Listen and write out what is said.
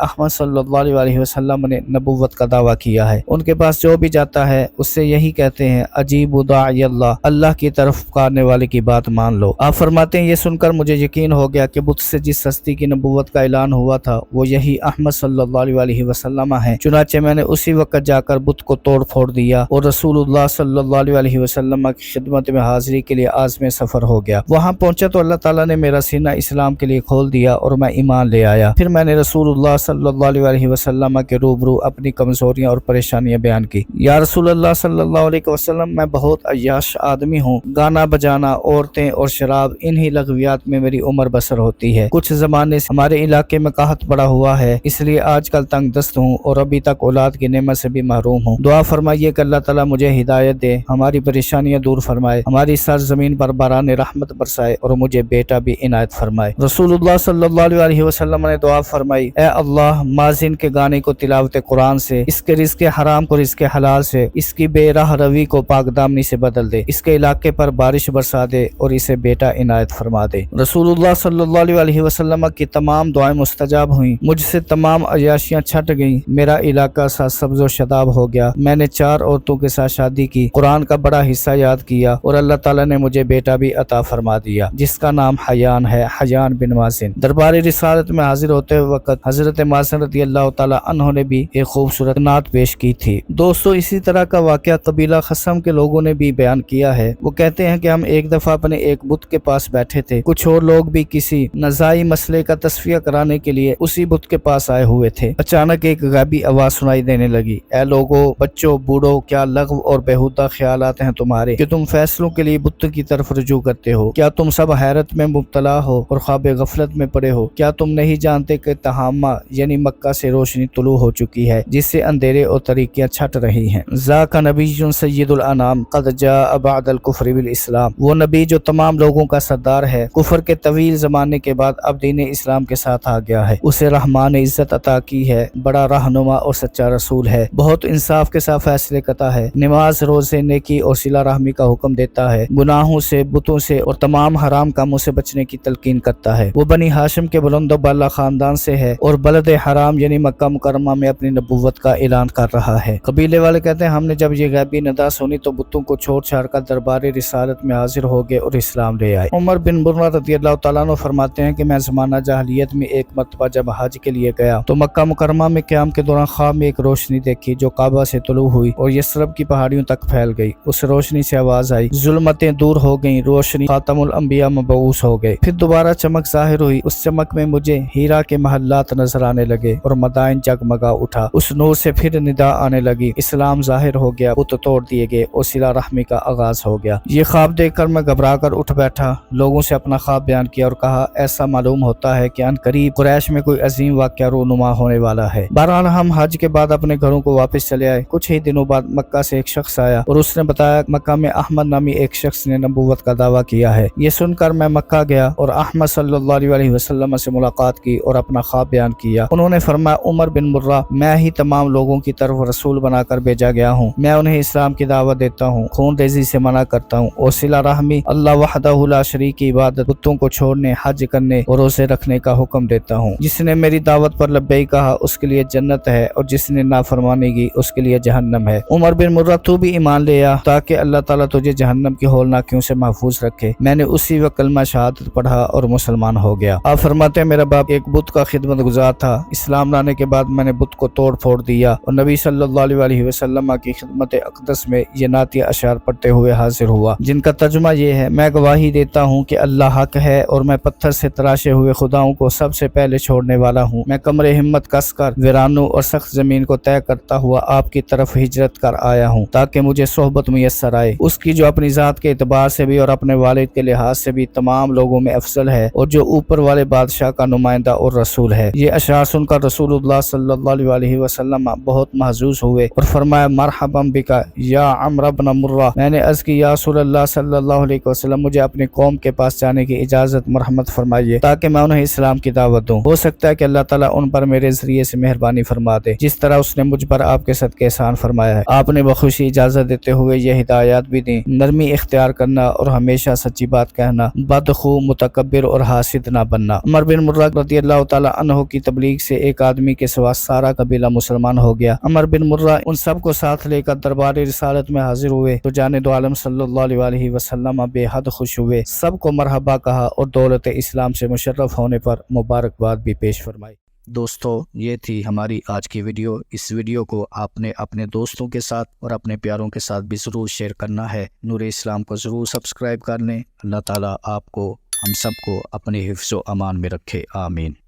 احمد صلی اللہ علیہ وسلم نے نبوت کا دعویٰ کیا ہے، ان کے پاس جو بھی جاتا ہے اس سے یہی کہتے ہیں اجیبوا داعی اللہ، اللہ کی طرف پکارنے والے کی بات مان لو۔ آپ فرماتے ہیں یہ سن کر مجھے یقین ہو گیا کہ بت سے جس ہستی کی نبوت کا اعلان ہوا تھا وہ یہی احمد صلی اللہ علیہ وسلم ہے، چنانچہ میں نے اسی وقت جا کر بت کو توڑ پھوڑ دیا اور رسول اللہ صلی اللہ علیہ وسلم کی خدمت میں حاضری کے لیے عازم سفر ہو گیا۔ وہاں پہنچا تو اللہ تعالیٰ نے میرا سینہ اسلام کے لیے کھول دیا اور میں ایمان لے آیا۔ پھر میں نے رسول اللہ صلی اللہ علیہ وسلم کے روبرو اپنی کمزوریاں اور پریشانیاں بیان کی۔ یا رسول اللہ صلی اللہ علیہ وسلم، میں بہت عیاش آدمی ہوں، گانا بجانا، عورتیں اور شراب، انہی لغویات میں میری عمر بسر ہوتی ہے۔ کچھ زمانے سے ہمارے علاقے میں قحط پڑا ہوا ہے، اس لیے آج کل تنگ دست ہوں اور ابھی تک اولاد کی نعمت سے بھی محروم ہوں۔ دعا فرمائیے کہ اللہ تعالیٰ مجھے ہدایت دے، ہماری پریشانیاں دور فرمائے، ہماری سرزمین پر باران رحمت برسائے اور مجھے بیٹا بھی عنایت فرمائے۔ رسول اللہ صلی اللہ علیہ وسلم نے دعا فرمائی، اے اللہ، مازن کے گانے کو تلاوت قرآن سے، اس کے رزق حرام کو رزق حلال سے، اس کی بے راہ روی کو پاک دامنی سے بدل دے، اس کے علاقے پر بارش برسا دے اور اسے بیٹا عنایت فرما دے۔ رسول اللہ صلی اللہ علیہ وسلم کی تمام دعائیں مستجاب ہوئیں، مجھ سے تمام عیاشیاں چھٹ گئیں، میرا علاقہ سبز و شاداب ہو گیا، میں نے 4 عورتوں کے ساتھ شادی کی، قرآن کا بڑا حصہ یاد کیا اور اللہ تعالیٰ نے مجھے بیٹا بھی عطا فرما دیا جس کا نام حیان ہے، حیان بن مازن۔ دربار رسالت میں حاضر ہوتے وقت حضرت مازن رضی اللہ تعالیٰ عنہ نے بھی ایک خوبصورت نعت پیش کی تھی۔ دوستو، اسی طرح کا واقعہ قبیلہ خصم کے لوگوں نے بھی بیان کیا ہے۔ وہ کہتے ہیں کہ ہم ایک دفعہ اپنے ایک بت کے پاس بیٹھے تھے، کچھ اور لوگ بھی کسی نزاعی مسئلے کا تصفیہ کرانے کے لیے اسی بت کے پاس آئے ہوئے تھے۔ اچانک ایک غیبی آواز سنائی دینے لگی، اے لوگو، بچوں، بوڑھو، کیا لغو اور بےہودہ خیالات ہیں تمہارے کہ تم فیصلوں کے لیے بت کی طرف رجوع کرتے ہو؟ کیا تم سب حیرت میں مبتلا ہو اور خواب غفلت میں پڑے ہو؟ کیا تم نہیں جانتے کہ تہامہ یعنی مکہ سے روشنی طلوع ہو چکی ہے جس سے اندھیرے اور تاریکیاں چھٹ رہی ہیں؟ ذاک نبی سید الانام قد جاء بعد الکفر بالاسلام، وہ نبی جو تمام لوگوں کا سردار ہے، کفر کے طویل زمانے کے بعد اب دین اسلام کے ساتھ آ گیا ہے۔ اسے رحمان نے عزت عطا کی ہے، بڑا رہنما اور سچا رسول ہے، بہت انصاف کے ساتھ فیصلے کرتا ہے، نماز، روزے، نیکی اور صلہ رحمی کا حکم دیتا ہے، گناہوں سے، بتوں سے اور تمام حرام کاموں سے بچنے کی تلقین کرتا ہے۔ وہ بنی ہاشم کے بلند و بالا خاندان سے ہے اور بلد حرام یعنی مکہ مکرمہ میں اپنی نبوت کا اعلان کر رہا ہے۔ قبیلے والے کہتے ہیں ہم نے جب یہ غیبی ندا سنی تو بتوں کو چھوڑ چھاڑ کر دربار رسالت میں حاضر ہو گئے اور اسلام لے آئے۔ عمر بن برہ رضی اللہ تعالیٰ عنہ فرماتے ہیں کہ میں زمانہ جاہلیت میں ایک مرتبہ جب حج کے لیے گیا تو مکہ مکرمہ میں قیام کے دوران خواب میں ایک روشنی دیکھی جو کعبہ سے طلوع ہوئی اور یثرب کی پہاڑیوں تک پھیل گئی۔ اس روشنی سے آواز آئی، ظلمتیں دور ہو گئیں، روشنی خاتم الانبیاء مبعوث ہو گئے۔ پھر دوبارہ چمک ظاہر ہوئی، اس چمک میں مجھے ہیرا کے محلات نظر آنے لگے اور مدائن جگمگا اٹھا۔ اس نور سے پھر ندا آنے لگی، اسلام ظاہر ہو گیا، بت توڑ دیے گئے اور صلہ رحمی کا آغاز ہو گیا۔ یہ خواب دیکھ کر میں گھبرا کر اٹھ بیٹھا، لوگوں سے اپنا خواب بیان کیا اور کہا ایسا معلوم ہوتا ہے کہ ان قریب قریش میں کوئی عظیم واقعہ رونما ہونے والا ہے۔ بہرحال ہم حج کے بعد اپنے گھروں کو واپس چلے آئے۔ کچھ ہی دنوں بعد مکہ سے ایک شخص آیا اور اس نے بتایا مکہ میں احمد نامی ایک شخص نے نبوت کا دعویٰ کیا ہے۔ یہ سن کر میں مکہ گیا اور احمد صلی اللہ علیہ وسلم سے ملاقات کی اور اپنا خواب بیان کیا۔ انہوں نے فرمایا عمر بن مرہ، میں ہی تمام لوگوں کی طرف رسول بنا کر بھیجا گیا ہوں، میں انہیں اسلام کی دعوت دیتا ہوں، خون ریزی سے منع کرتا ہوں اور صلہ رحمی، اللہ وحدہ لا شریک کی عبادت، بتوں کو چھوڑنے، حج کرنے اور روزے رکھنے کا حکم دیتا ہوں۔ جس نے میری دعوت پر لبیک کہا اس کے لیے جنت ہے اور جس نے نافرمانی کی اس کے لیے جہنم ہے۔ عمر بن مرہ، تو بھی ایمان لے آ تاکہ اللہ تعالیٰ تجھے جہنم کی ہولناکیوں سے محفوظ رکھے۔ میں نے اسی وقت کلمہ شہادت پڑھا اور مسلمان ہو گیا۔ آپ فرماتے ہیں میرا باپ ایک بت کا خدمت گزار تھا، اسلام لانے کے بعد میں نے بت کو توڑ پھوڑ دیا اور نبی صلی اللہ علیہ وسلم کی خدمت اقدس میں یہ نعتیہ اشعار پڑھتے ہوئے حاضر ہوا جن کا ترجمہ یہ ہے، میں گواہی دیتا ہوں کہ اللہ حق ہے اور میں پتھر سے تراشے ہوئے خداؤں کو سب سے پہلے چھوڑنے والا ہوں۔ میں کمر ہمت کس کر ویرانوں اور سخت زمین کو طے کرتا ہوا آپ کی طرف ہجرت کر آیا ہوں تاکہ مجھے صحبت میسر آئے اس کی جو اپنی ذات کے اعتبار سے بھی اور اپنے والد کے لحاظ سے بھی تمام لوگوں میں افضل ہے اور جو اوپر والے بادشاہ کا نمائندہ اور رسول ہے۔ یہ اشعار سن کر رسول اللہ صلی اللہ علیہ وسلم بہت محظوظ ہوئے اور فرمایا مرحبا بکا یا عمرو بن مرہ۔ میں نے عرض کی یا رسول اللہ صلی اللہ علیہ وسلم، مجھے اپنی قوم کے پاس جانے کی اجازت مرحمت فرمائیے تاکہ میں انہیں اسلام کی دعوت دوں، ہو سکتا ہے کہ اللہ تعالیٰ ان پر میرے ذریعے سے مہربانی فرما دے جس طرح اس نے مجھ پر آپ کے صدقے احسان فرمایا ہے۔ آپ نے بخوشی اجازت دیتے ہوئے یہ یہ ہدایات بھی دیں، نرمی اختیار کرنا اور ہمیشہ سچی بات کہنا، بدخو، متکبر اور حاسد نہ بننا۔ عمر بن مرہ رضی اللہ تعالی عنہ کی تبلیغ سے ایک آدمی کے سوا سارا قبیلہ مسلمان ہو گیا۔ عمر بن مرہ ان سب کو ساتھ لے کر دربار رسالت میں حاضر ہوئے تو جان دو عالم صلی اللہ علیہ وسلم بے حد خوش ہوئے، سب کو مرحبا کہا اور دولت اسلام سے مشرف ہونے پر مبارکباد بھی پیش فرمائی۔ دوستو، یہ تھی ہماری آج کی ویڈیو۔ اس ویڈیو کو آپ نے اپنے دوستوں کے ساتھ اور اپنے پیاروں کے ساتھ بھی ضرور شیئر کرنا ہے۔ نور اسلام کو ضرور سبسکرائب کر لیں۔ اللہ تعالیٰ آپ کو، ہم سب کو اپنے حفظ و امان میں رکھے، آمین۔